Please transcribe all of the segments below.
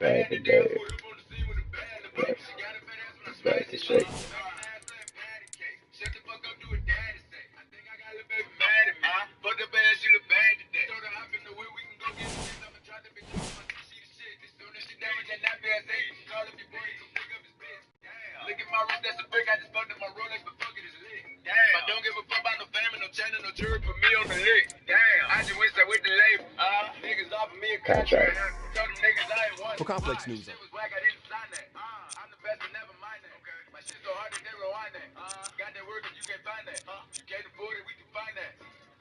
Bag today. Back to shake. Look at my wrist, that's a brick. I just fucked up my Rolex, but fuck it, it's lit. Damn. I don't give a fuck about no family, no channel, no jury, put me on the lick. Damn. I just went with the label. Niggas offered me a contract. Told them niggas I ain't one. For complex news. Shit was whack, I didn't sign that. I'm the best, but never mind that. Okay. My shit so hard that they rewind that. Got that work, you can't find that. You can't afford it, we can find that.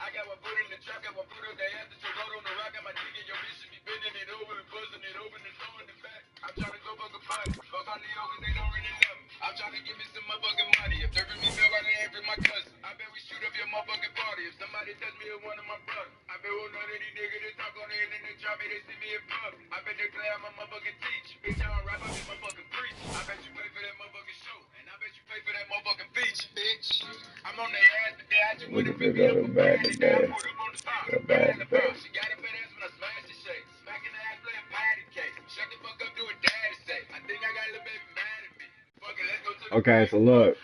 I got one foot in the trap, got one foot up the ass, so road on the rock, got my dick in your bitch, should be bending it over and buzzing it open and throwing it back. I'm trying to go fuck a party. Fuck on the cause they don't really love me. I'm trying to give me some motherfucking money. If they're me, feel like they ain't my cousin. I bet we shoot up your motherfucking party. If somebody touch me with one of my brothers, I bet we'll know that these niggas that talk on the internet try me, they see me in public. I bet they play out my motherfucking teacher. Bitch, I don't rap, I be motherfucking preach. I bet you pay for that motherfucking show. And I bet you pay for that motherfucking feature, bitch. I'm on their ass today. I just went to pick me up a bag today. I put up on the top. She got a bad ass when I smash the shake. Smacking the ass playing patty cake. Shut the fuck up, do what daddy say. I think I got a little baby mad at me. Fuck it, let's go to the Okay, so look.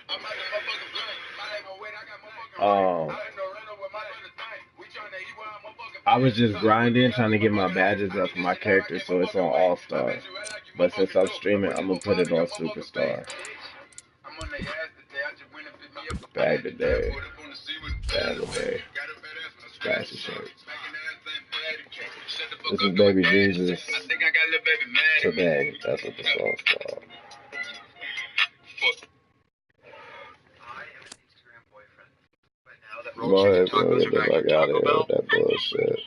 I was just grinding, trying to get my badges up for my character, so it's on All Star. But since I'm streaming, I'm gonna put it on Superstar. Bag today. Bag today. Scratch the shirt. This is Baby Jesus today. That's what the song's called. Go ahead, bro. Get the fuck out of here with that bullshit.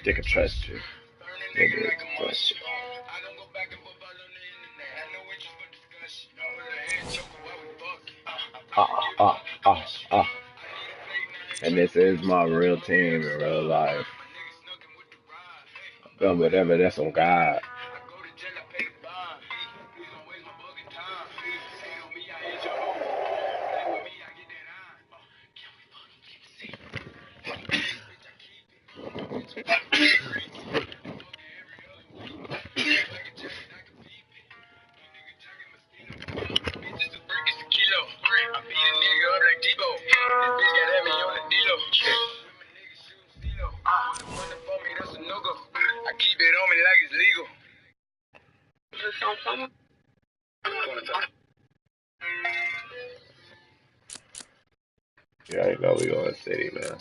They can trust you. They can trust you. And this is my real team in real life. Done whatever, that's on God. I keep it on me like it's legal. Yeah, I know we going to city, man.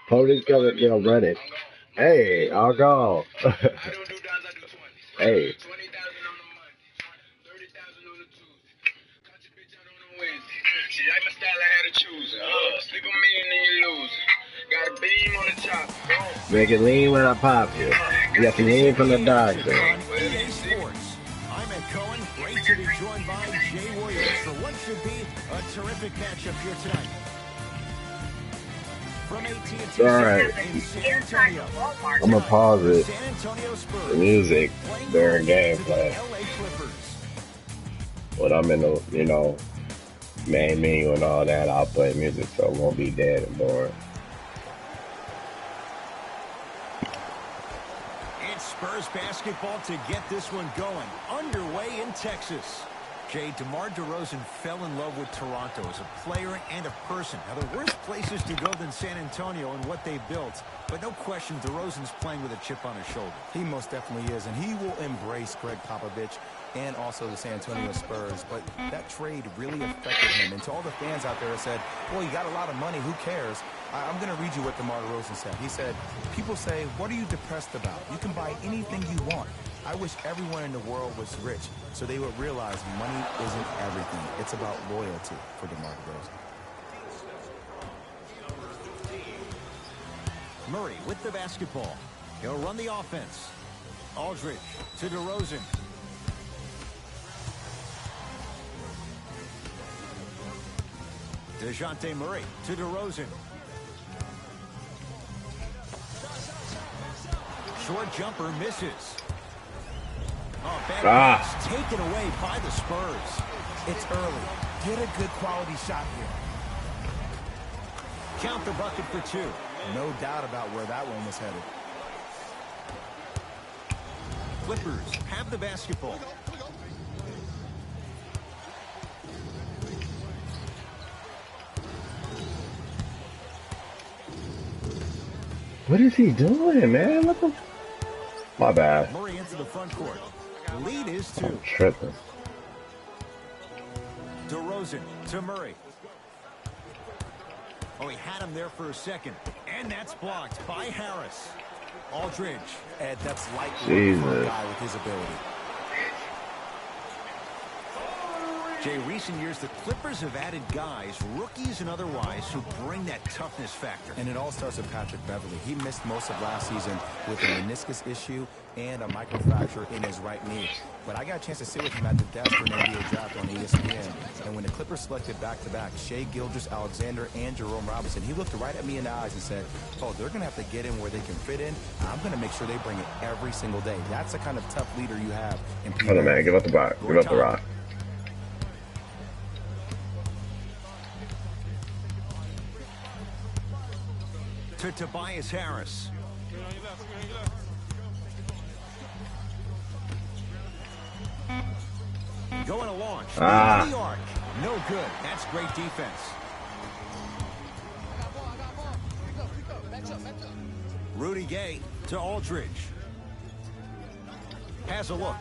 Police coming, they'll run it. Hey, I'll go. Hey. She like my style, I had to choose. Sleep on me and then you lose. Got a beam on the top. Make it lean when I pop you. You got to lean from the doctor. I'm Ed Cohen. Great to be joined by Jay Warriors for what should be a terrific matchup here tonight. From AT&T Alright. in San Antonio. I'm gonna pause it. San Antonio Spurs. The music during gameplay. When I'm in the, main menu and all that, I'll play music so it won't be dead and boring. It's Spurs basketball to get this one going. Underway in Texas. Jay, DeMar DeRozan fell in love with Toronto as a player and a person. Now, there are worse places to go than San Antonio and what they built. But no question, DeRozan's playing with a chip on his shoulder. He most definitely is, and he will embrace Greg Popovich and also the San Antonio Spurs. But that trade really affected him. And to all the fans out there that said, well, you got a lot of money, who cares? I'm going to read you what DeMar DeRozan said. He said, people say, what are you depressed about? You can buy anything you want. I wish everyone in the world was rich so they would realize money isn't everything. It's about loyalty for DeMar DeRozan. Murray with the basketball. He'll run the offense. Aldridge to DeRozan. DeJounte Murray to DeRozan. Short jumper misses. Oh, bad pass taken away by the Spurs. It's early. Get a good quality shot here. Count the bucket for two. No doubt about where that one was headed. Clippers have the basketball. What is he doing, man? Look at... My bad. Murray into the front court. Lead is 2. I'm tripping. DeRozan to Murray. Oh, he had him there for a second. And that's blocked by Harris. Aldridge. Ed, that's likely for a guy with his ability. Jay, recent years, the Clippers have added guys, rookies and otherwise, who bring that toughness factor. And it all starts with Patrick Beverley. He missed most of last season with a meniscus issue and a microfracture in his right knee. But I got a chance to sit with him at the desk for an NBA draft on ESPN. And when the Clippers selected back-to-back Shai Gilgeous-Alexander and Jerome Robinson, he looked right at me in the eyes and said, oh, they're going to have to get in where they can fit in. I'm going to make sure they bring it every single day. That's the kind of tough leader you have. Hold on, man. Give up the rock. Give up the rock. To Tobias Harris. Going to launch. The arc. No good. That's great defense. Rudy Gay to Aldridge. Has a look.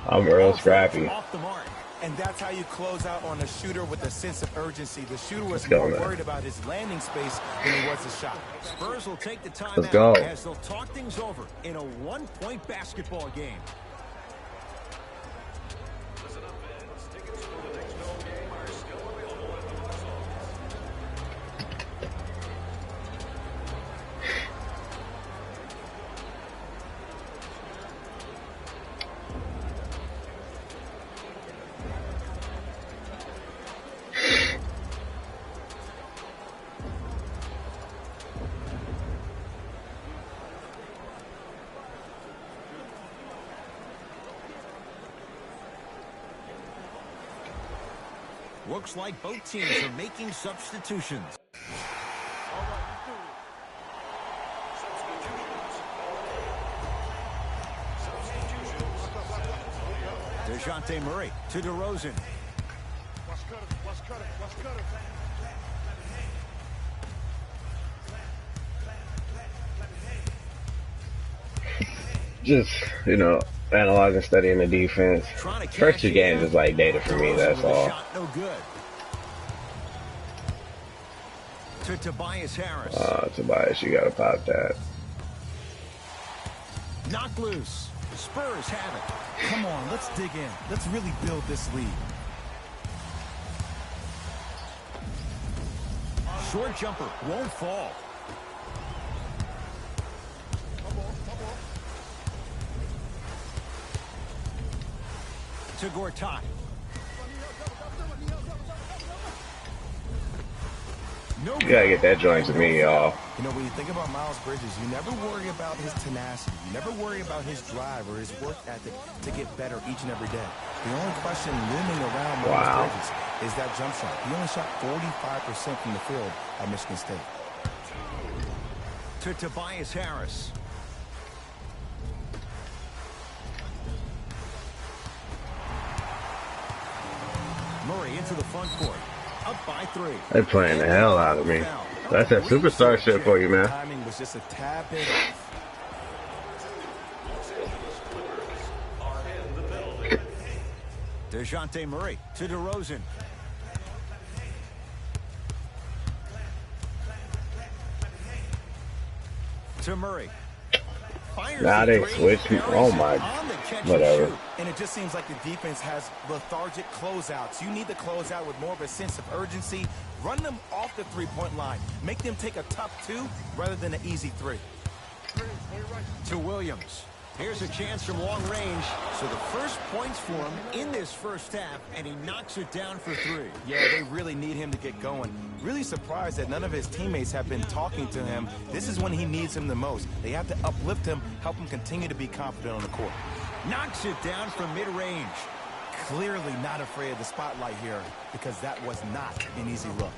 I'm real scrappy. Off the mark. And that's how you close out on a shooter with a sense of urgency. The shooter was more worried about his landing space than he was his shot. Spurs will take the time Let's go. as they'll talk things over in a one-point basketball game. Looks like both teams are making substitutions. DeJounte Murray to DeRozan. Just, you know, analyzing, studying the defense. First 2 games is like data for me, that's all. No good. To Tobias Harris. Tobias, you gotta pop that. Knock loose. Spurs have it. Come on, let's dig in. Let's really build this lead. Short jumper won't fall. To Gortat. You gotta get that joint to me, y'all. You know, when you think about Miles Bridges, you never worry about his tenacity. You never worry about his drive or his work ethic to get better each and every day. The only question looming around Miles Bridges is that jump shot. He only shot 45% from the field at Michigan State. To Tobias Harris. Murray into the front court. Up by 3. They're playing the hell out of me. That's that superstar shit for you, man. Timing was just a tad bit off. DeJounte Murray to DeRozan. To Murray. Fires Now the they three, switch me. buries Oh it my, on the catch and whatever. shoot. And it just seems like the defense has lethargic closeouts. You need to close out with more of a sense of urgency. Run them off the three-point line. Make them take a tough two rather than an easy three. To Williams. Here's a chance from long range. So the first points for him in this first half, and he knocks it down for three. Yeah, they really need him to get going. Really surprised that none of his teammates have been talking to him. This is when he needs him the most. They have to uplift him, help him continue to be confident on the court. Knocks it down from mid-range. Clearly not afraid of the spotlight here because that was not an easy look.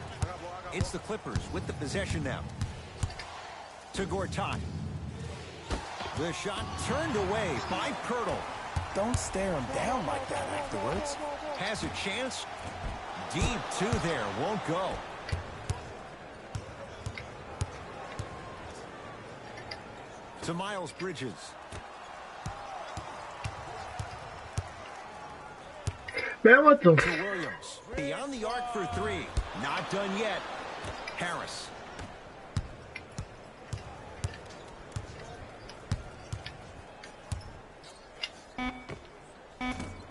It's the Clippers with the possession now. To Gortat. The shot turned away by Pirtle. Don't stare him down like that afterwards. Has a chance. Deep two there. Won't go. To Miles Bridges. Man, what the? To Williams. Beyond the arc for three. Not done yet. Harris.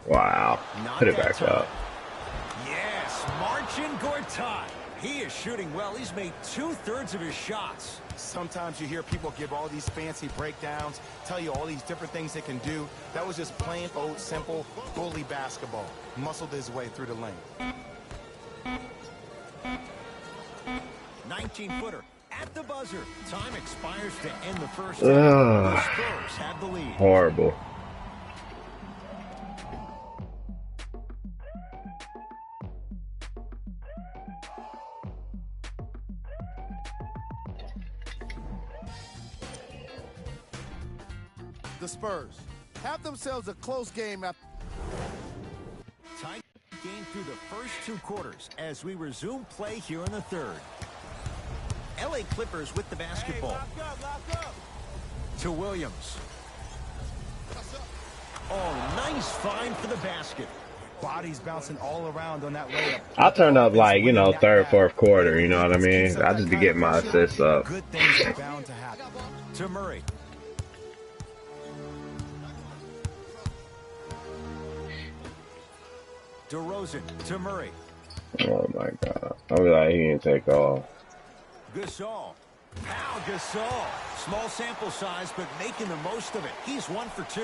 Wow. Not Put it that back time. up. Yes, Marcin Gortat. He is shooting well. He's made 2/3 of his shots. Sometimes you hear people give all these fancy breakdowns, tell you all these different things they can do. That was just plain old, simple, bully basketball. Muscled his way through the lane. 19-footer at the buzzer. Time expires to end the first Ugh. half. The Spurs have the lead. Horrible. The Spurs have themselves a close game after. Tight game through the first two quarters as we resume play here in the third. LA Clippers with the basketball. Lock up. To Williams. Oh, nice find for the basket. Bodies bouncing all around on that layup. I turn up like, you know, third, fourth quarter, you know what I mean? I just be getting my assists up. Good things are bound to happen. To Murray. DeRozan to Murray. Oh my god. I be like, he didn't take off. Gasol. Pau Gasol. Small sample size, but making the most of it. He's 1 for 2.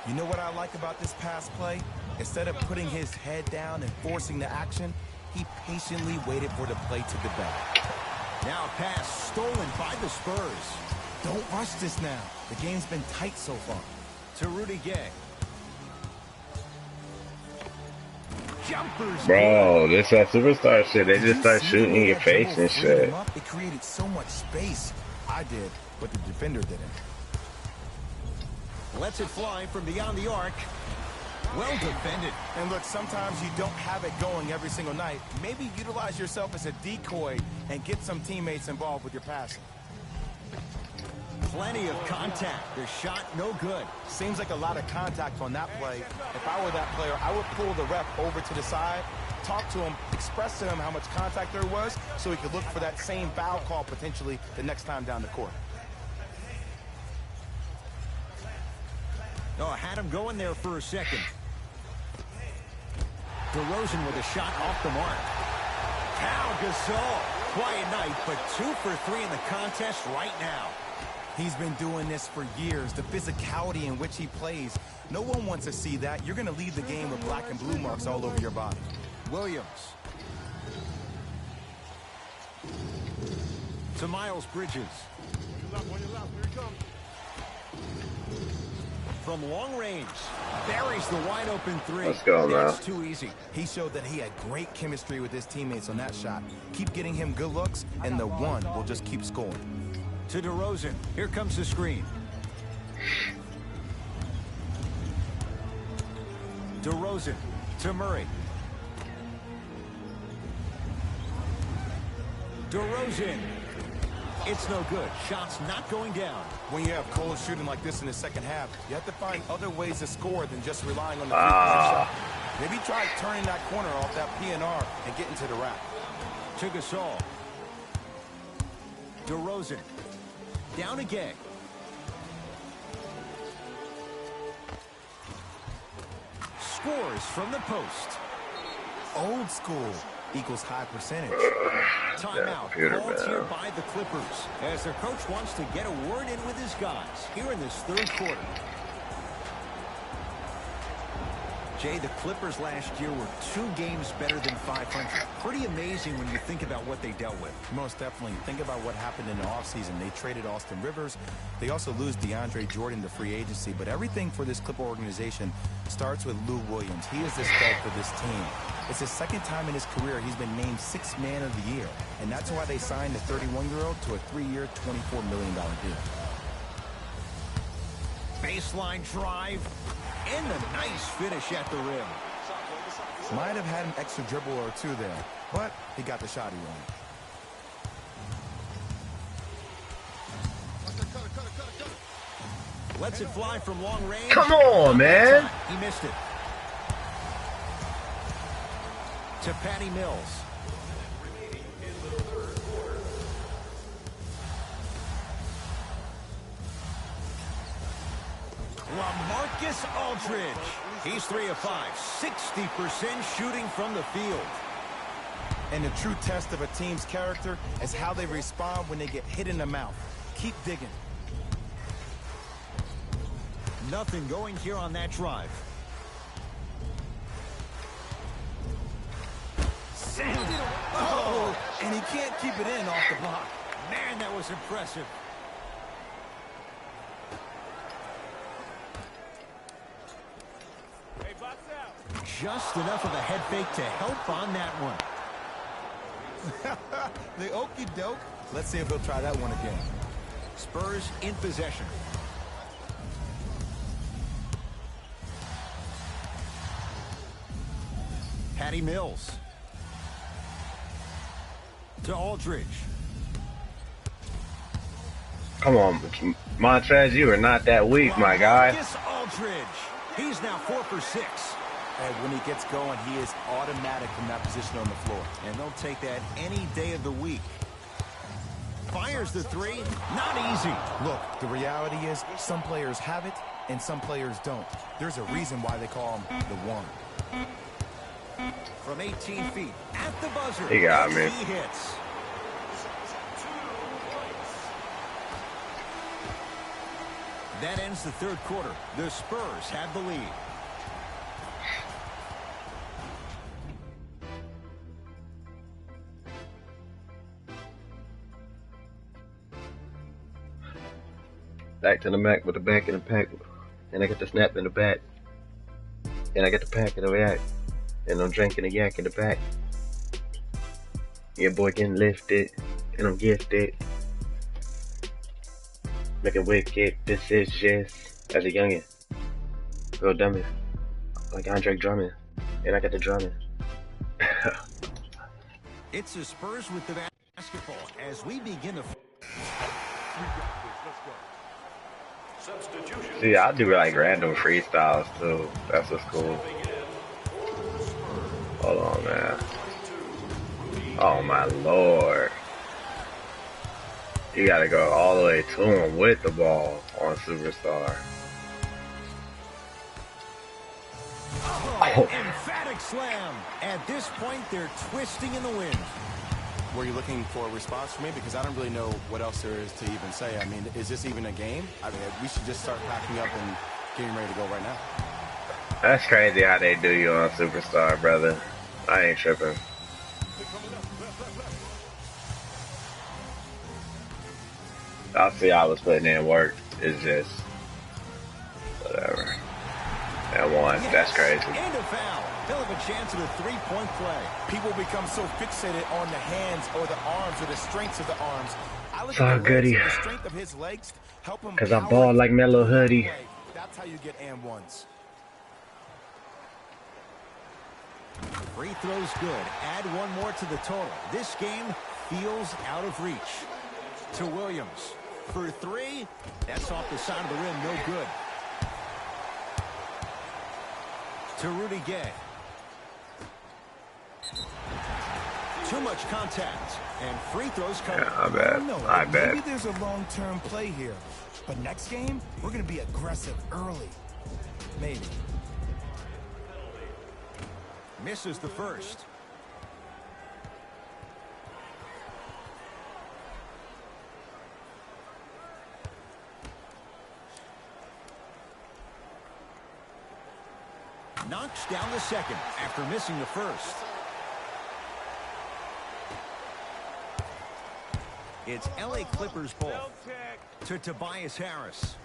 You know what I like about this pass play? Instead of putting his head down and forcing the action, he patiently waited for the play to develop. Now a pass stolen by the Spurs. Don't rush this now. The game's been tight so far. To Rudy Gay. Jumpers. Bro, this superstar shit, they Did just you start see shooting the in way your that face dribble and freed shit. him up? It created so much space. I did, but the defender didn't. Lets it fly from beyond the arc. Well defended. And look, sometimes you don't have it going every single night. Maybe utilize yourself as a decoy and get some teammates involved with your passing. Plenty of contact. The shot no good. Seems like a lot of contact on that play. If I were that player, I would pull the ref over to the side, talk to him, express to him how much contact there was so he could look for that same foul call potentially the next time down the court. Oh, had him going there for a second. DeRozan with a shot off the mark. Pau Gasol. Quiet night, but 2 for 3 in the contest right now. He's been doing this for years. The physicality in which he plays. No one wants to see that. You're going to leave the game with black and blue marks all over your body. Williams. To Miles Bridges. From long range. Buries the wide open three. Let's go, man. That's too easy. He showed that he had great chemistry with his teammates on that shot. Keep getting him good looks, and the one will just keep scoring. To DeRozan. Here comes the screen. DeRozan to Murray. DeRozan. It's no good. Shot's not going down. When you have cold shooting like this in the second half, you have to find other ways to score than just relying on the three-point shot. Maybe try turning that corner off that PNR and getting to the rack. To Gasol. DeRozan. Down again. scores from the post. Old school equals high percentage. Timeout called here by the Clippers as their coach wants to get a word in with his guys here in this third quarter. Jay, the Clippers last year were 2 games better than 500. Pretty amazing when you think about what they dealt with. Most definitely. Think about what happened in the offseason. They traded Austin Rivers. They also lose DeAndre Jordan to free agency. But everything for this Clipper organization starts with Lou Williams. He is the stud for this team. It's his second time in his career he's been named 6th man of the year. And that's why they signed the 31-year-old to a 3-year, $24 million deal. Baseline drive. And a nice finish at the rim. Might have had an extra dribble or 2 there, but he got the shot he wanted. Lets it fly from long range. Come on, man. He missed it. To Patty Mills. LaMarcus Aldridge. He's 3 of 5. 60% shooting from the field. And the true test of a team's character is how they respond when they get hit in the mouth. Keep digging. Nothing going here on that drive. Send it. Oh, and he can't keep it in off the block. Man, that was impressive. Just enough of a head fake to help on that one. The okie doke. Let's see if he'll try that one again. Spurs in possession. Patty Mills. To Aldridge. Come on, Montrez, you are not that weak, my guy. LaMarcus Aldridge. He's now 4 for 6. And when he gets going, he is automatic from that position on the floor. And they'll take that any day of the week. Fires the 3. Not easy. Look, the reality is some players have it and some players don't. There's a reason why they call him the one. From 18 feet at the buzzer. He got me. He hits. That ends the third quarter. The Spurs have the lead. Back to the Mac with the back in the pack. And I got the snap in the back. And I got the pack in the back. And I'm drinking the yak in the back. Your boy getting lifted. And I'm gifted. Making wicked decisions as a youngin'. Real dummy. Like Andre Drummond. And I got the drumming. It's the Spurs with the basketball as we begin the... See, I do like random freestyles too. That's what's cool. Hold on, man. Oh my lord. You gotta go all the way to him with the ball on Superstar. Oh, emphatic slam. At this point, they're twisting in the wind. Were you looking for a response from me? Because I don't really know what else there is to even say. I mean, is this even a game? I mean, we should just start packing up and getting ready to go right now. That's crazy how they do you on Superstar, brother. I ain't tripping. I'll see I was putting in work. It's just whatever. That one, that's crazy. And a foul. They'll have a chance at a three-point play. People become so fixated on the hands or the arms or the strengths of the arms. I look It's all at the goody. legs, the strength of his legs help him. Cause I ball like Melo Hoodie. That's how you get and ones. Free throws good. Add one more to the total. This game feels out of reach. To Williams. For 3. That's off the side of the rim. No good. To Rudy Gay. Too much contact. And free throws come. Yeah, I bet. I bet. Maybe there's a long-term play here. But next game, we're going to be aggressive early. Maybe. Misses the first. Knocks down the second after missing the first. It's LA Clippers ball to Tobias Harris.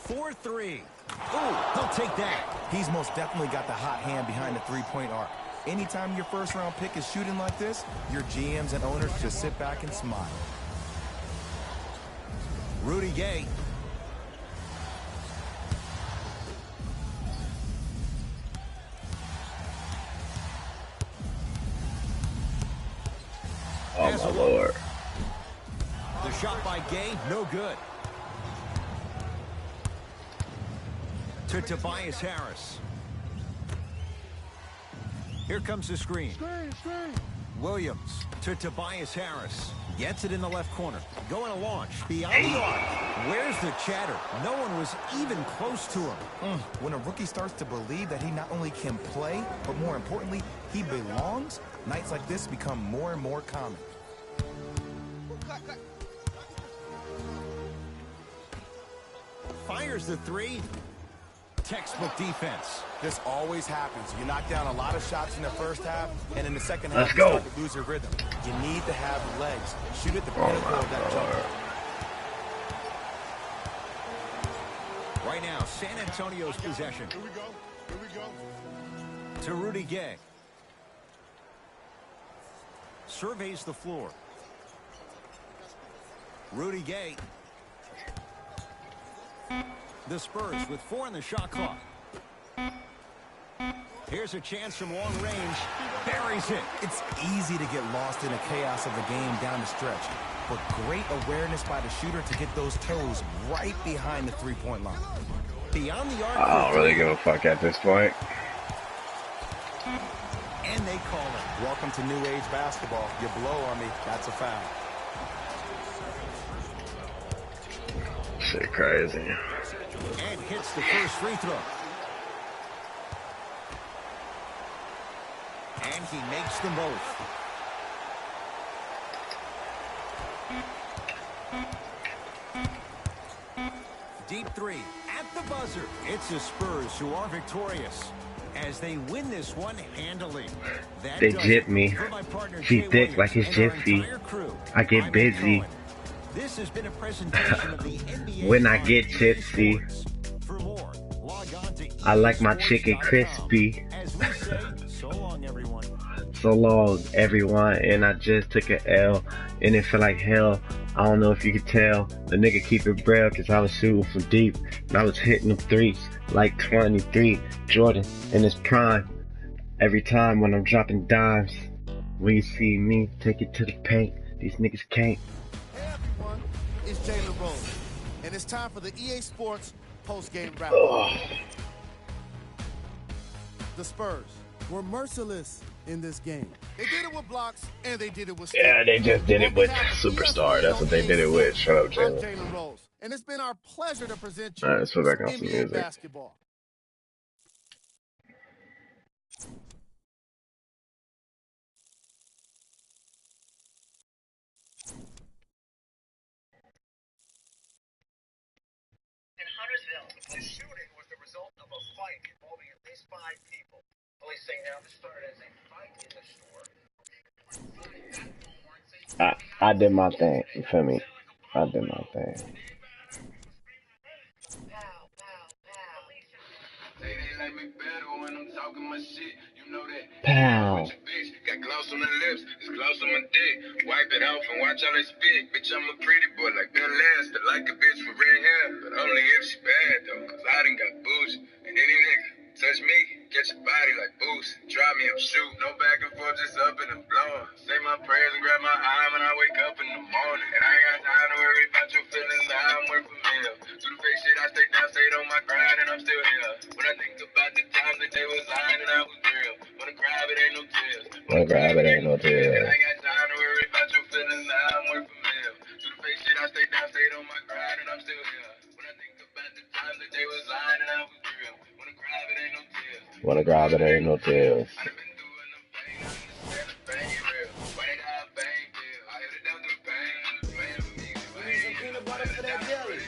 4-3. Oh, he'll take that. He's most definitely got the hot hand behind the three-point arc. Anytime your first-round pick is shooting like this, your GMs and owners just sit back and smile. Rudy Gay. Oh my Lord. The shot by Gay, no good. To Tobias Harris. Here comes the screen. Williams to Tobias Harris. Gets it in the left corner. Going to launch. Beyond the arc. Where's the chatter? No one was even close to him. When a rookie starts to believe that he not only can play, but more importantly, he belongs, nights like this become more and more common. Fires the three. Textbook defense. This always happens. You knock down a lot of shots in the first half, and in the second half, Let's you go. start to lose your rhythm. You need to have legs. Shoot at the pinnacle of that jumper. Right now, San Antonio's possession. Here we go. Here we go. To Rudy Gay. Surveys the floor. Rudy Gay. The Spurs with 4 in the shot clock. Here's a chance from long range. Buries it. It's easy to get lost in the chaos of the game down the stretch, but great awareness by the shooter to get those toes right behind the three-point line. Beyond the arc. I don't really give a fuck at this point. And they call it. Welcome to new age basketball. You blow on me, that's a foul. Shit crazy. And hits the first free throw. And he makes them both. Deep three at the buzzer. It's the Spurs who are victorious as they win this one handily. That They does jip it me. for my partner, She Jay thick like Williams, his and our Jiffy. entire crew. I get I'm Ed busy. Cohen. This has been a presentation of the NBA When I on get EA tipsy. Sports. For more, log on to I like my chicken esports.com. crispy. As we say, so long, everyone. So long, everyone, and I just took an L, and it felt like hell. I don't know if you could tell. The nigga keep it real, cause I was shooting from deep, and I was hitting them threes, like 23, Jordan, in his prime. Every time when I'm dropping dimes, when you see me, take it to the paint, these niggas can't. Hey everyone, it's Jalen Rose, and it's time for the EA Sports post-game wrap. Ugh. The Spurs were merciless in this game. They did it with blocks, and they did it with Yeah, they just did it with Superstar. That's what they did it with. Shut up, I'm Jalen. Jalen Rose, and it's been our pleasure to present you Alright, let's put back on some NBA music. basketball. In Huntersville, the shooting was the result of a fight involving at least 5 people. Police say now this started as a fight in the store. I did my thing. You feel me? I did my thing. Say they like me better when I'm talking my shit. You know that. Pow. With your bitch, got gloss on the lips, it's gloss on my dick. Wipe it off and watch how they spit. Bitch, I'm a pretty boy like Ben Lanster, like a bitch with red hair. But only if she bad though, cause I done got boost. And any nigga touch me, get your body like boost. Try me, I'm shooting, no back and forth, just up and I'm blowing. Say my prayers and grab my eye when I wake up in the morning. And I ain't got time to worry about your feelings, I'm worth a meal. Do the fake shit, I stay down, stayed on my grind, and I'm still here. When I think about the times that they was lying and I was real. When I grab it, ain't no tears. When I grab it, ain't no tears. I ain't got time to worry about your feelings, I'm worth a meal. Do the fake shit, I stay down, stayed on my grind, and I'm still here. When I think about the times time that they was lying and I was real. Wanna grab it, ain't no tears. Wanna grab it, ain't no tears. I done been through enough pain, I understand the pain real. Why they got a bang deal? I hit it down to the pain. Man, for me, You need some peanut butter for that jelly.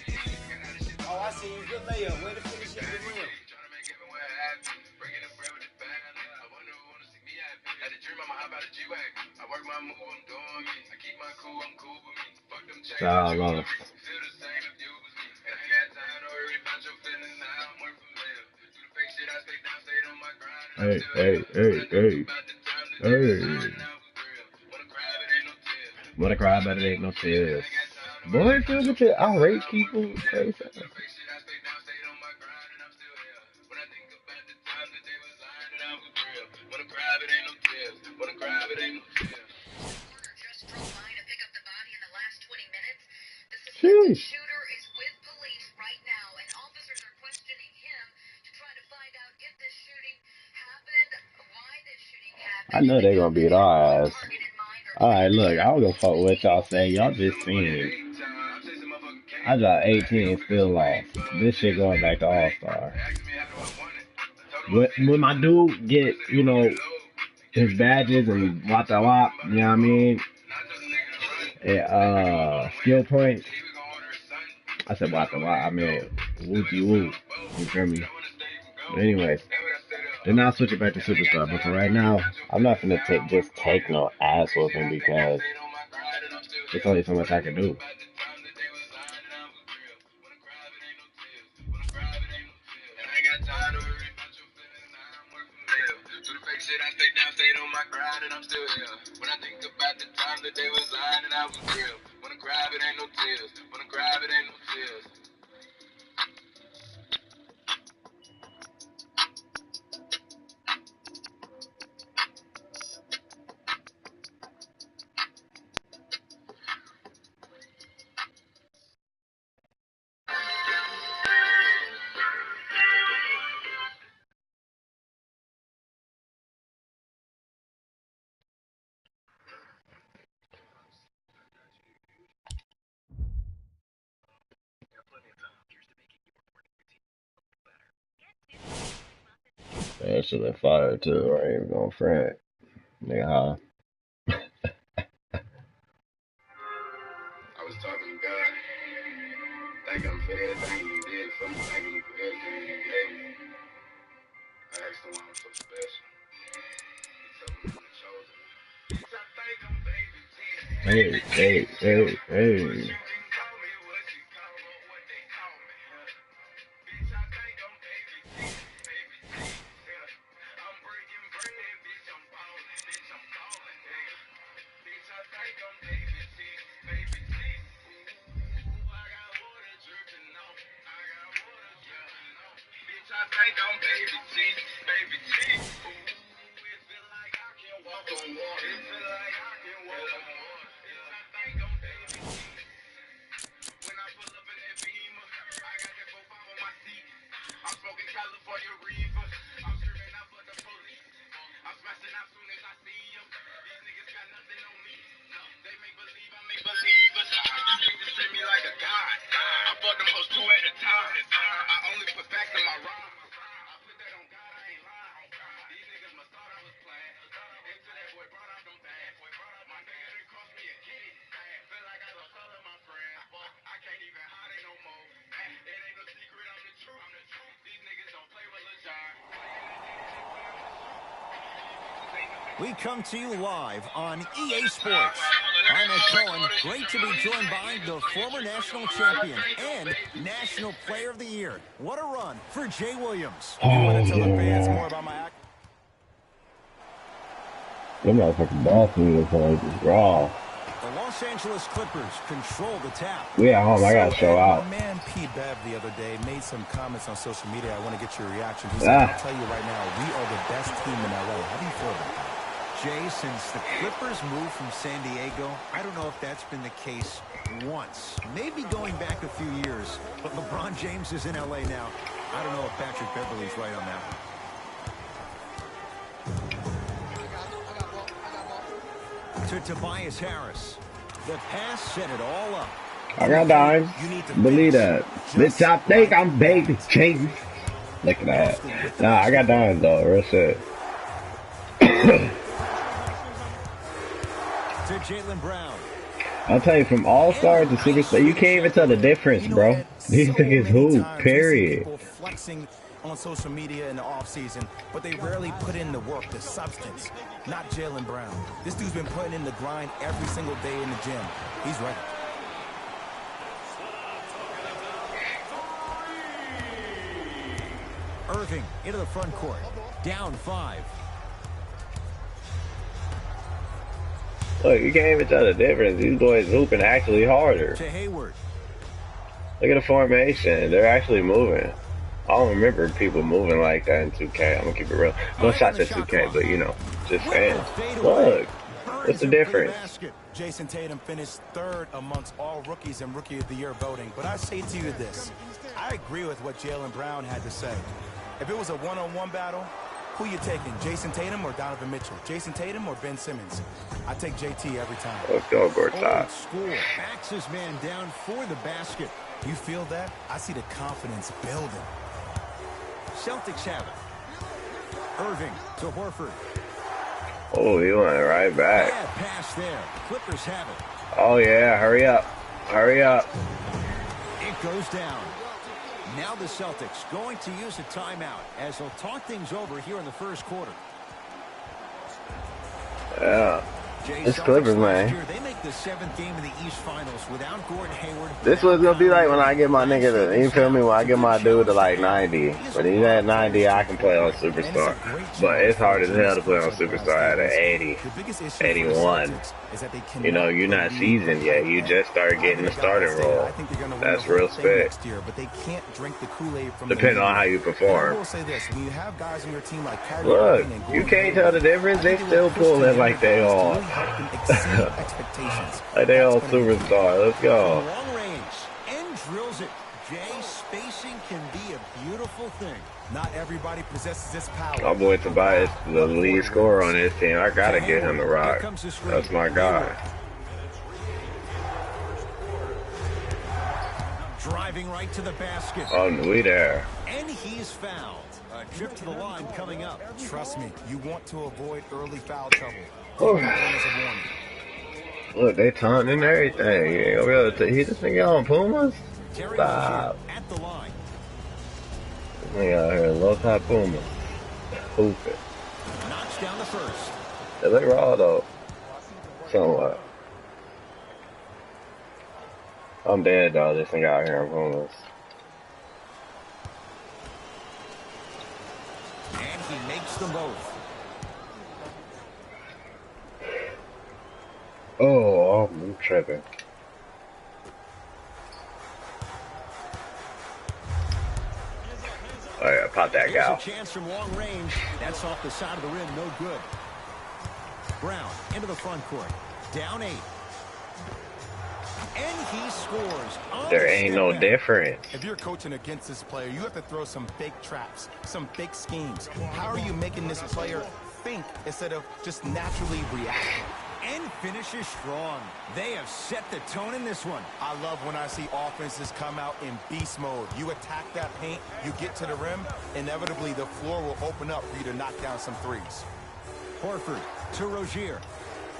Oh, I see you. Good layup. Way to finish at the rim. Tryna make everyone happy. Breaking the bread with the band. I wonder who wanna see me happy. Had a dream, I'ma hop out a G-Wagon. I work my move, I'm doing me. I keep my cool, I'm cool with me. Fuck them chains. I love it. Feel the same if you was me. And I got time to worry about your feelings now. I'm working from there. Do the fake shit, I stay down, stayed on my grind. And I'm still here. About the time that they was lying and I was real. Wanna cry, but ain't no tears. Wanna cry, but it ain't no tears. Boy, feel good to outrate people. Crazy. Sheesh. Shooter is with police right now, and officers are questioning him to try to find out if this shooting happened, why this shooting happened. I know they gonna beat our ass. Alright, look, I don't give a fuck what y'all say. Y'all just seen it. I dropped 18 and still lost. This shit going back to All-Star. When my dude get, you know, his badges and wop, you know what I mean? And, skill points. I said wop, I mean, whoopie whoop. You feel me? But anyways, then I'll switch it back to Superstar. But for right now, I'm not gonna take no ass whooping because there's only so much I can do. I stay down, stayed on my grind, and I'm still here. When I think about the time that they was lying and I was real. Wanna grab it, ain't no tears. Wanna grab it, ain't no tears. That shit been fire too. I ain't even gonna front. Nigga, how? I was talking to God. Thank him for everything he did for me. Thank him for everything he gave me. I asked him why I'm so special. He told me I'm the chosen. Bitch, I thank him, baby. Hey, hey, hey, hey. You can call me what you call me, what they call me. Bitch, I thank him, baby. Baby, I'm breaking bread, bitch. I'm ballin', bitch. I'm ballin'. Bitch, I thank him, baby. Baby, ooh, I got water dripping off. I got water dripping off. Bitch, I thank him, baby. Baby, ooh, it feel like I can walk on water. It feel like I can walk on water. Bitch, I thank him, baby. When I pull up in that Beamer, I got that 4-5 on my seat. I'm smoking California Reaper. I'm screaming out for the police. I'm smashing out soon as I see them. These niggas got nothing on me. They make believe I make believers. These niggas treat me like a god. I fuck them hoes 2 at a time. I only put facts in my rhyme. I put that on God, I ain't lying. These niggas must thought I was playing. Until that boy brought out them bags. My nigga done cost me a kitty. Feel like I lost all of my friends. I can't even hide it no more. It ain't no secret, I'm the truth. These niggas don't play with Lil Jon. We come to you live on EA Sports. I'm Ed Cohen. Great to be joined by the former national champion and national player of the year. What a run for Jay Williams. You want to tell the fans more about my act? Them motherfucking Dolphins are just raw. The Los Angeles Clippers control the tap. We at home, I gotta show out. My man P. Bev the other day made some comments on social media. I want to get your reaction. He said, I'll tell you right now, we are the best team in LA. How do you feel about that? Jay, since the Clippers moved from San Diego, I don't know if that's been the case once. Maybe going back a few years, but LeBron James is in LA now. I don't know if Patrick Beverly's right on that one. To Tobias Harris. The pass set it all up. I got dimes. You need to Believe finish that. just Bitch, I think like I'm baby chasing. Look at that. Nah, I got dimes though. Real shit. To Jaylen Brown. I'll tell you, from all-star to superstar, you can't even tell the difference, You know, bro. Ed, These so niggas many hoop, times we see period. people flexing on social media in the offseason, but they rarely put in the work, the substance. Not Jaylen Brown. This dude's been putting in the grind every single day in the gym. He's ready. Irving into the front court. Down 5. Look, you can't even tell the difference. These boys hooping actually harder. To Hayward. Look at the formation. They're actually moving. I don't remember people moving like that in 2K. I'm gonna keep it real. No shots at 2K, but you know, just saying. Look, what's the difference? Jason Tatum finished 3rd amongst all rookies in Rookie of the Year voting. But I say to you this, I agree with what Jaylen Brown had to say. If it was a one-on-one battle, who you taking, Jason Tatum or Donovan Mitchell? Jason Tatum or Ben Simmons? I take JT every time. Let's go, Gortat. Old school. Backs his man down for the basket. You feel that? I see the confidence building. Celtics have it. Irving to Horford. Oh, he went right back. Bad pass there. Clippers have it. Oh, yeah, hurry up. Hurry up. It goes down. Now the Celtics going to use a timeout as they'll talk things over here in the first quarter. Yeah. It's Clippers, man. They make the 7th game of the East Finals without Gordon Hayward. This was gonna be like when I get my nigga to, you feel me, when I get my dude to like 90. When he's at 90, I can play on Superstar. But it's hard as hell to play on Superstar at an 80, 81. You know, you're not seasoned yet. You just started getting the starting role. That's real spec. Depending on how you perform. Look, you can't tell the difference. They still pulling like they all. Like they all Superstar. Let's go. Long range and drills it. Jay, spacing can be a beautiful thing. Not everybody possesses this power. My boy Tobias, the lead scorer on this team. I gotta get him the rock. That's my guy. Driving right to the basket. Oh, we there. And he's fouled. A trip to the line coming up. Trust me, you want to avoid early foul trouble. Look, they taunting and everything. You ain't gonna be able to hit this nigga on Pumas? Stop. At the line. This nigga out here, low top Pumas. Hooping. Knocks down the first. They look raw though. Somewhat. I'm dead though, this nigga out here on Pumas. And he makes them both. Oh, I'm tripping. Oh yeah, pop that guy. Here's a chance from long range. That's off the side of the rim, no good. Brown into the front court. Down 8. And he scores. There ain't no difference. If you're coaching against this player, you have to throw some fake traps, some fake schemes. How are you making this player think instead of just naturally react? And finishes strong. They have set the tone in this one. I love when I see offenses come out in beast mode. You attack that paint, you get to the rim, inevitably the floor will open up for you to knock down some threes. Horford to Rozier.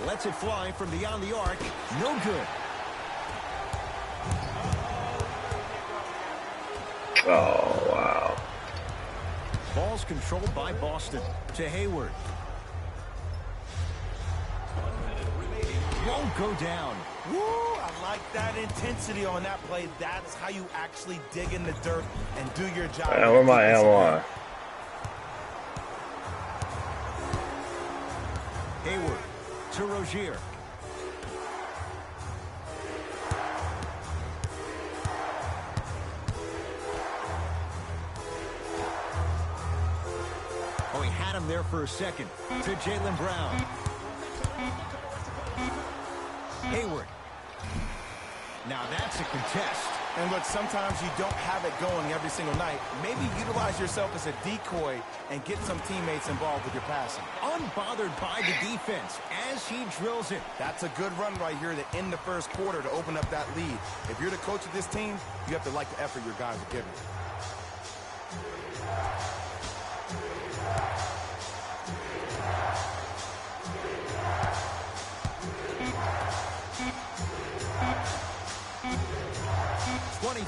Lets it fly from beyond the arc. No good. Oh, wow. Ball's controlled by Boston. To Hayward. Won't go down. Woo! I like that intensity on that play. That's how you actually dig in the dirt and do your job. Where my L1? Hayward to Rozier. Oh, he had him there for a second. To Jaylen Brown. Hayward. Now that's a contest. And look, sometimes you don't have it going every single night. Maybe utilize yourself as a decoy and get some teammates involved with your passing. Unbothered by the defense as he drills it. That's a good run right here to end the first quarter to open up that lead. If you're the coach of this team, you have to like the effort your guys are giving.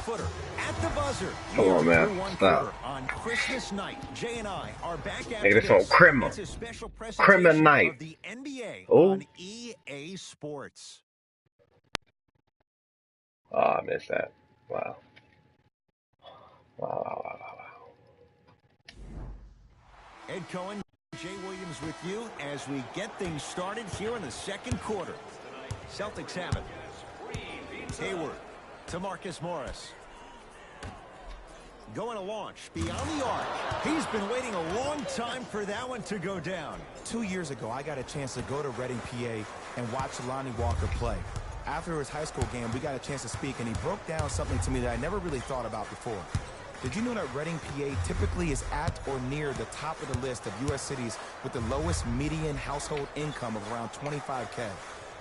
Footer at the buzzer. Come on, man. Stop. On Christmas night, Jay and I are back at this on criminal. It's a special Criminal night of the NBA oh. on EA Sports. Oh, I missed that. Wow. Wow. Ed Cohen, Jay Williams with you as we get things started here in the second quarter. Celtics have it. Hayward to Marcus Morris. Going to launch beyond the arc. He's been waiting a long time for that one to go down. 2 years ago, I got a chance to go to Reading, PA, and watch Lonnie Walker play. After his high school game, we got a chance to speak, and he broke down something to me that I never really thought about before. Did you know that Reading, PA typically is at or near the top of the list of U.S. cities with the lowest median household income of around $25K?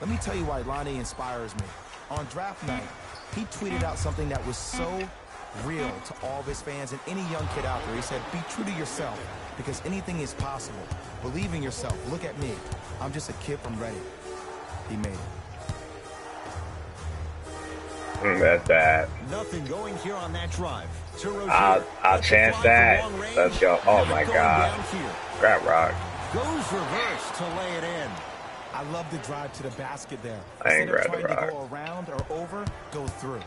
Let me tell you why Lonnie inspires me. On draft night, he tweeted out something that was so real to all of his fans and any young kid out there. He said, be true to yourself because anything is possible. Believe in yourself. Look at me. I'm just a kid from Reading. He made it. That's bad. Nothing going here on that drive. I'll chance that. Let's go. Oh my God. Grab rock. Goes reverse to lay it in. I love the drive to the basket there. I ain't Instead of grab the trying to rock. go around or over, go through.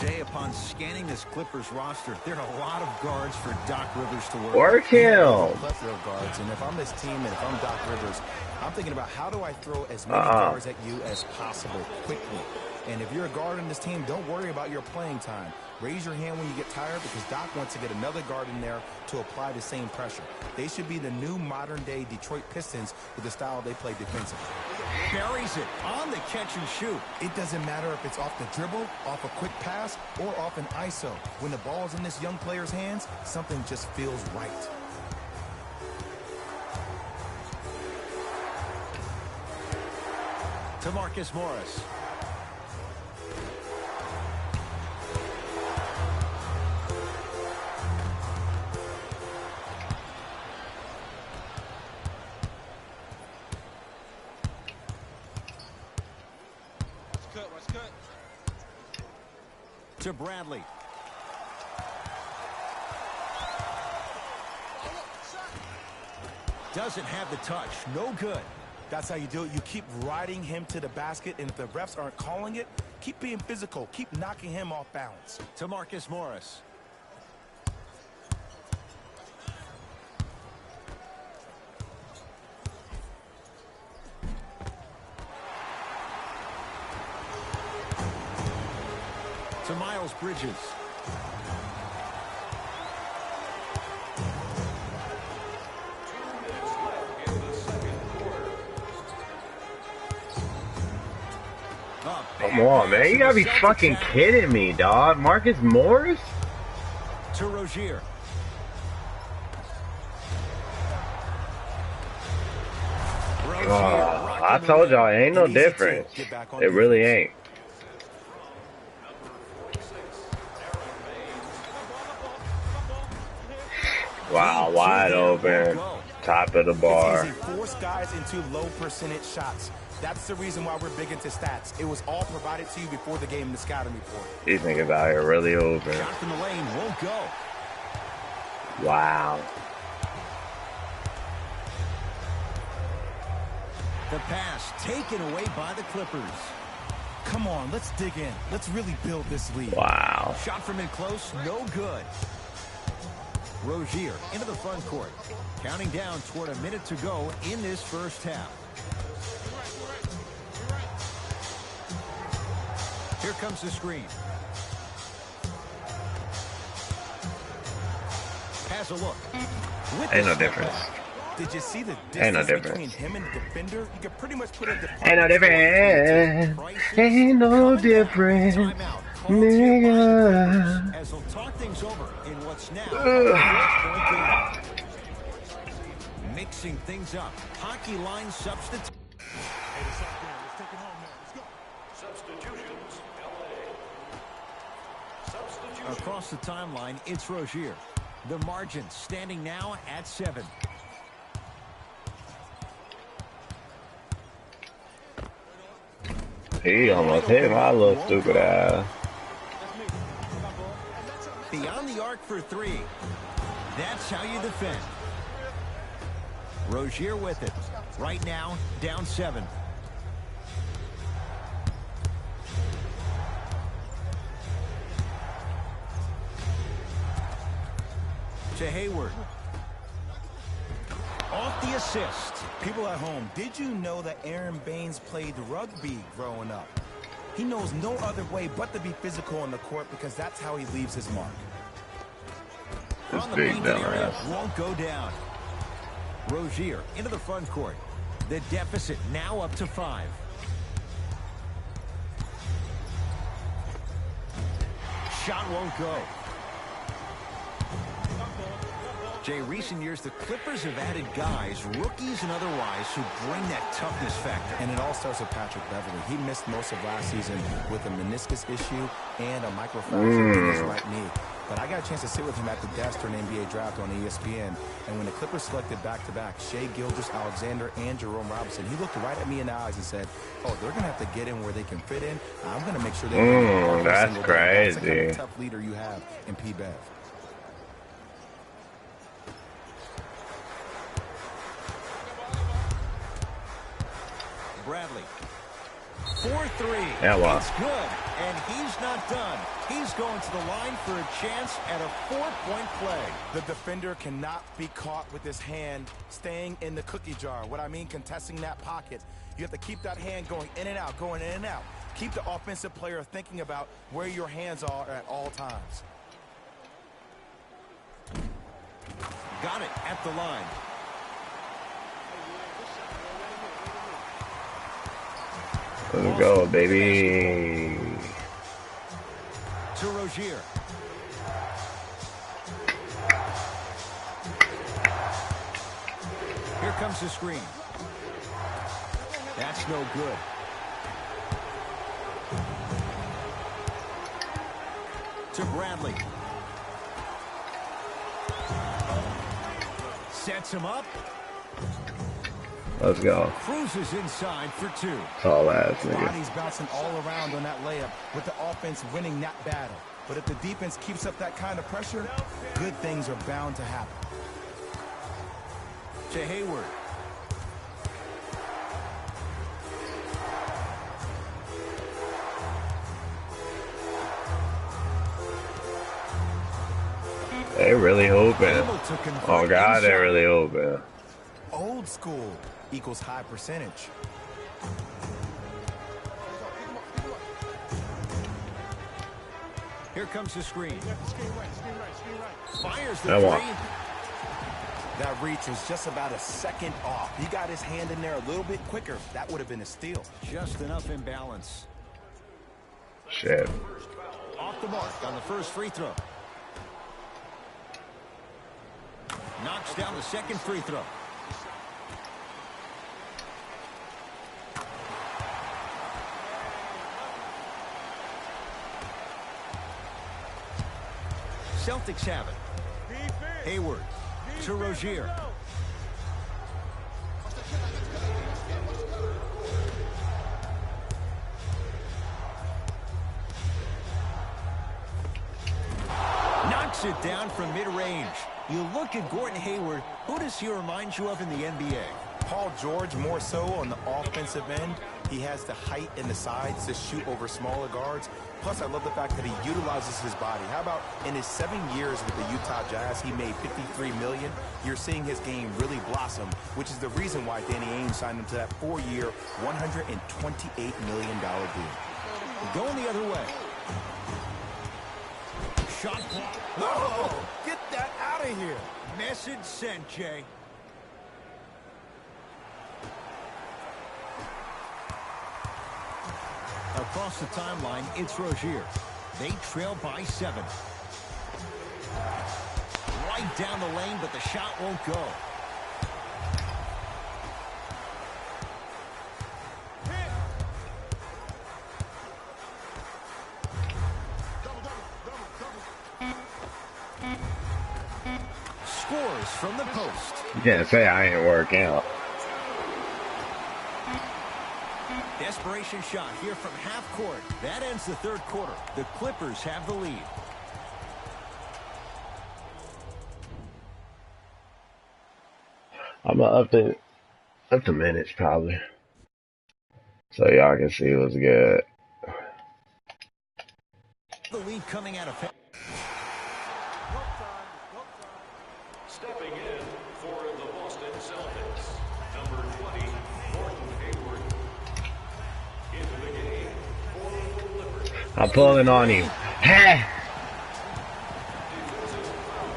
Jay, upon scanning this Clippers roster, there are a lot of guards for Doc Rivers to work. Work him. Plethora of guards, and if I'm this team and if I'm Doc Rivers, I'm thinking about how do I throw as many guards at you as possible quickly. And if you're a guard in this team, don't worry about your playing time. Raise your hand when you get tired because Doc wants to get another guard in there to apply the same pressure. They should be the new modern-day Detroit Pistons with the style they play defensively. Buries it on the catch and shoot. It doesn't matter if it's off the dribble, off a quick pass, or off an ISO. When the ball's in this young player's hands, something just feels right. To Marcus Morris. To Bradley. Doesn't have the touch. No good. That's how you do it. You keep riding him to the basket, and if the refs aren't calling it, keep being physical. Keep knocking him off balance. To Marcus Morris. To Miles Bridges. Come on, man. You gotta be fucking kidding me, dog. Marcus Morris? To Rozier. I told y'all, it ain't no difference. It really ain't. Wow, wide open. Top of the bar. It's easy. Force guys into low percentage shots. That's the reason why we're big into stats. It was all provided to you before the game in the scouting report. These niggas out here really open. Shot from the lane won't go. Wow. The pass taken away by the Clippers. Come on, let's dig in. Let's really build this lead. Wow. Shot from in close, no good. Rozier into the front court. Counting down toward a minute to go in this first half. Here comes the screen. Has a look. Ain't no difference. Did you see the Ain't no distance between difference. him and the defender? You could pretty much put a Ain't no difference. Ain't no difference, Timeout called here by the Clippers nigga. as they'll talk things over in what's now Ugh. a 4-point game. Mixing things up. Hockey line substitute. Across the timeline, it's Rozier. The margin standing now at 7. He almost hit my little stupid ass. Beyond the arc for 3. That's how you defend. Rozier with it. Right now, down 7. To Hayward. Off the assist. People at home, did you know that Aaron Baines played rugby growing up? He knows no other way but to be physical on the court because that's how he leaves his mark. From the big painted area, dumbass. won't go down. Rozier into the front court. The deficit now up to 5. Shot won't go. Jay, recent years, the Clippers have added guys, rookies and otherwise, who bring that toughness factor. And it all starts with Patrick Beverly. He missed most of last season with a meniscus issue and a microfracture in his right knee. But I got a chance to sit with him at the desk during the NBA draft on ESPN. And when the Clippers selected back-to-back Shai Gilgeous-Alexander and Jerome Robinson, he looked right at me in the eyes and said, oh, they're going to have to get in where they can fit in. I'm going to make sure they win. That's That's the crazy. kind of tough leader you have in P-Bev. Bradley. 4-3. Yeah, well. It's good, and he's not done. He's going to the line for a chance at a 4-point play. The defender cannot be caught with his hand staying in the cookie jar. What I mean, contesting that pocket. You have to keep that hand going in and out, going in and out. Keep the offensive player thinking about where your hands are at all times. Got it at the line. Let's go, baby. To Rozier. Here comes the screen. That's no good. To Bradley. Sets him up. Let's go. Cruises inside for 2. Tall ass nigga. Bodies bouncing all around on that layup with the offense winning that battle. But if the defense keeps up that kind of pressure, good things are bound to happen. To Hayward. They really hoping. Able to convert Oh God, inside. they really hoping. Old school equals high percentage. Here comes the screen. Fires the That one. three. That reach was just about a second off. He got his hand in there a little bit quicker. That would have been a steal. Just enough imbalance. Shit. Off the mark on the first free throw. Knocks down the second free throw. Celtics have it. Hayward to Rozier. Knocks it down from mid-range. You look at Gordon Hayward, who does he remind you of in the NBA? Paul George more so on the offensive end. He has the height and the size to shoot over smaller guards. Plus, I love the fact that he utilizes his body. How about in his 7 years with the Utah Jazz, he made $53 million. You're seeing his game really blossom, which is the reason why Danny Ainge signed him to that 4-year, $128 million deal. Going the other way. Shot clock. Whoa! Get that out of here! Message sent, Jay. across the timeline, it's Rozier. They trail by 7. Right down the lane, but the shot won't go. Scores from the post. You can't say I ain't working out. Desperation shot here from half court. That ends the third quarter. The Clippers have the lead. I'm gonna up the minutes probably, so y'all can see what's good. The lead coming out of. Stepping in for the Boston Celtics, number 20, Gordon Hayward. Into the game for the Clippers. I'm pulling on you. Hey! Defensive foul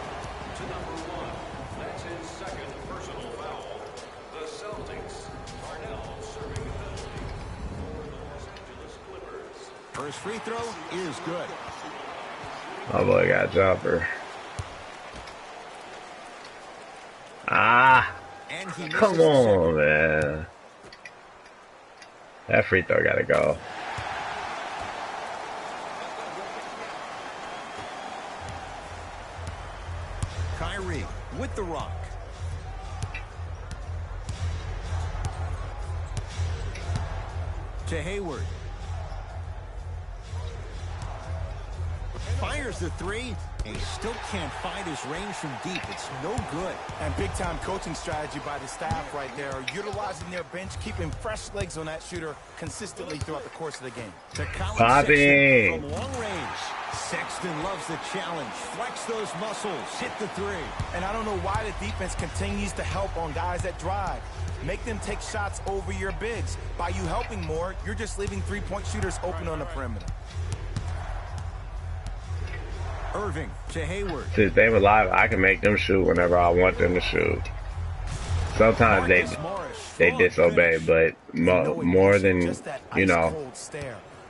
to number 1. That's his second personal foul. The Celtics are now serving a penalty for the Los Angeles Clippers. First free throw is good. My boy got a jumper. Ah! And he Come on, man. That free throw gotta go. Kyrie with the rock. To Hayward. Fires the 3. And he still can't find his range from deep. It's no good. And big-time coaching strategy by the staff right there, utilizing their bench, keeping fresh legs on that shooter consistently throughout the course of the game. To Colin Bobby. Sexton from long range. Sexton loves the challenge. Flex those muscles. Hit the 3. And I don't know why the defense continues to help on guys that drive. Make them take shots over your bigs. By you helping more, you're just leaving three-point shooters open on the perimeter. Irving to Hayward. Since they were live, I can make them shoot whenever I want them to shoot. Sometimes they disobey, but more than, you know.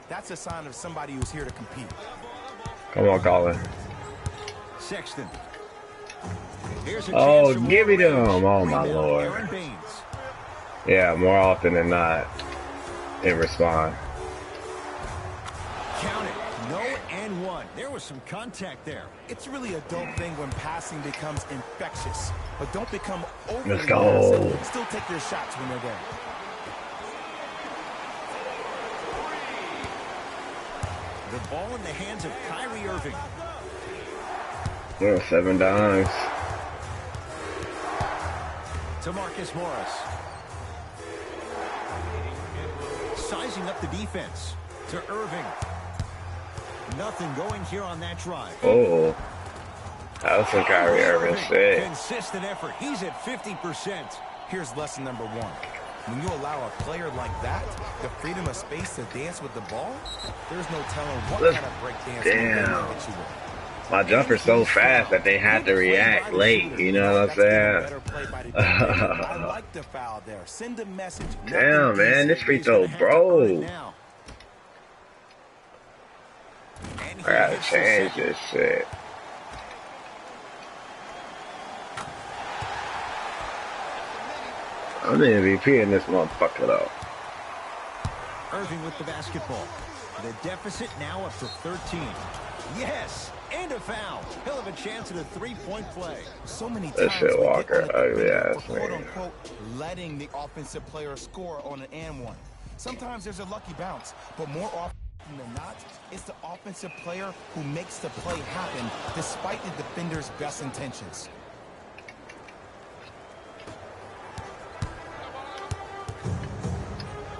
That's a sign of somebody who's here to compete. Come on, Colin. Sexton. Oh, give me them. Oh, my Lord. Yeah, more often than not, they respond. Count it. No and 1. There was some contact there. It's really a dope thing when passing becomes infectious, but don't become overly Let's go. aggressive. Still take your shots when they're there. The ball in the hands of Kyrie Irving. Well, 7 dimes. To Marcus Morris. Sizing up the defense. To Irving. Nothing going here on that drive. Oh, that was some Kyrie Irving shit. Consistent effort. He's at 50%. Here's lesson number 1. When you allow a player like that the freedom of space to dance with the ball, there's no telling what kind of break dance Damn. hit you with. My jumper's so fast that they had to react late. You know what I'm saying? I like the foul there. Send a message. Damn, man, this free throw, bro. I gotta change this shit. I'm the MVP in this motherfucker, though. Irving with the basketball. The deficit now up to 13. Yes, and a foul. He'll have a chance at a three-point play. So many That times shit we Walker, get on the ugly ass quote man. unquote letting the offensive player score on an and one. Sometimes there's a lucky bounce, but more often than not, it's the offensive player who makes the play happen despite the defender's best intentions.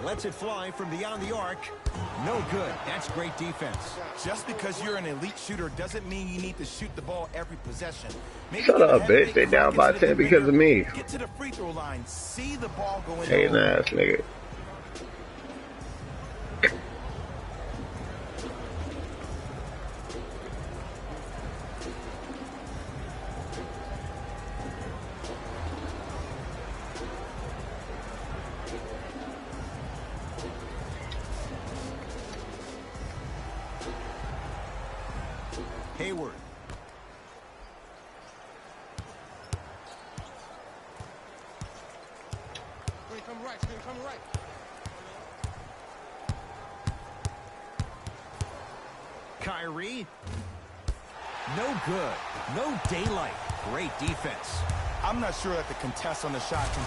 Lets it fly from beyond the arc. No good. That's great defense. Just because you're an elite shooter doesn't mean you need to shoot the ball every possession. Maybe Shut get up, ahead, bitch. make They the down bucket by to the 10 because of me. Get to the free throw line. See the ball go in. Hating ass nigga. Hayward. Screen coming right, screen coming right. Kyrie. No good. No daylight. Great defense. I'm not sure that the contest on the shot can...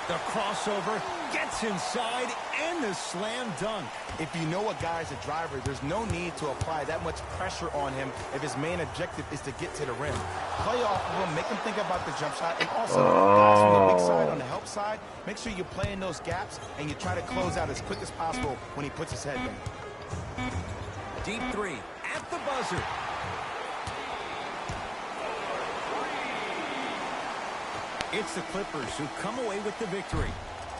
The crossover gets inside and the slam dunk. If you know a guy's a driver, there's no need to apply that much pressure on him if his main objective is to get to the rim. Play off of him, make him think about the jump shot, and also, guys from the big side, on the help side, make sure you play in those gaps and you try to close out as quick as possible when he puts his head down. Deep three at the buzzer. It's the Clippers who come away with the victory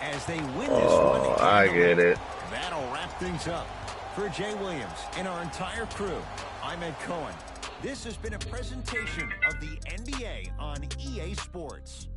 as they win this one. Oh, I get it. That'll wrap things up. For Jay Williams and our entire crew, I'm Ed Cohen. This has been a presentation of the NBA on EA Sports.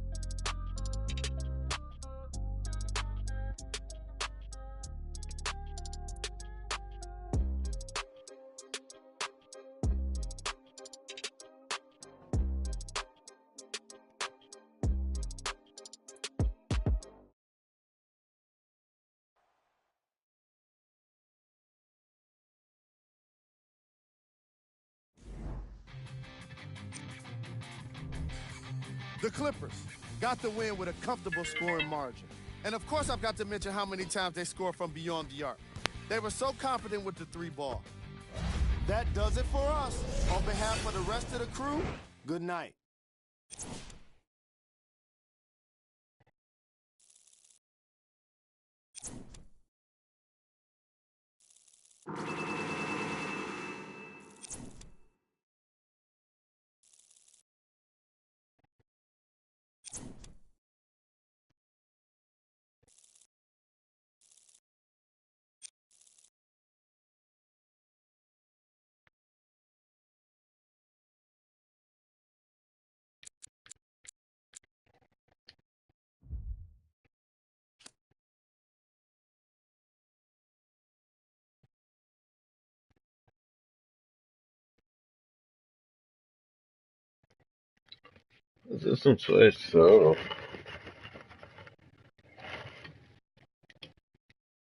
The Clippers got the win with a comfortable scoring margin. And of course, I've got to mention how many times they scored from beyond the arc. They were so confident with the three ball. That does it for us. On behalf of the rest of the crew, good night. This is some Twitch, so.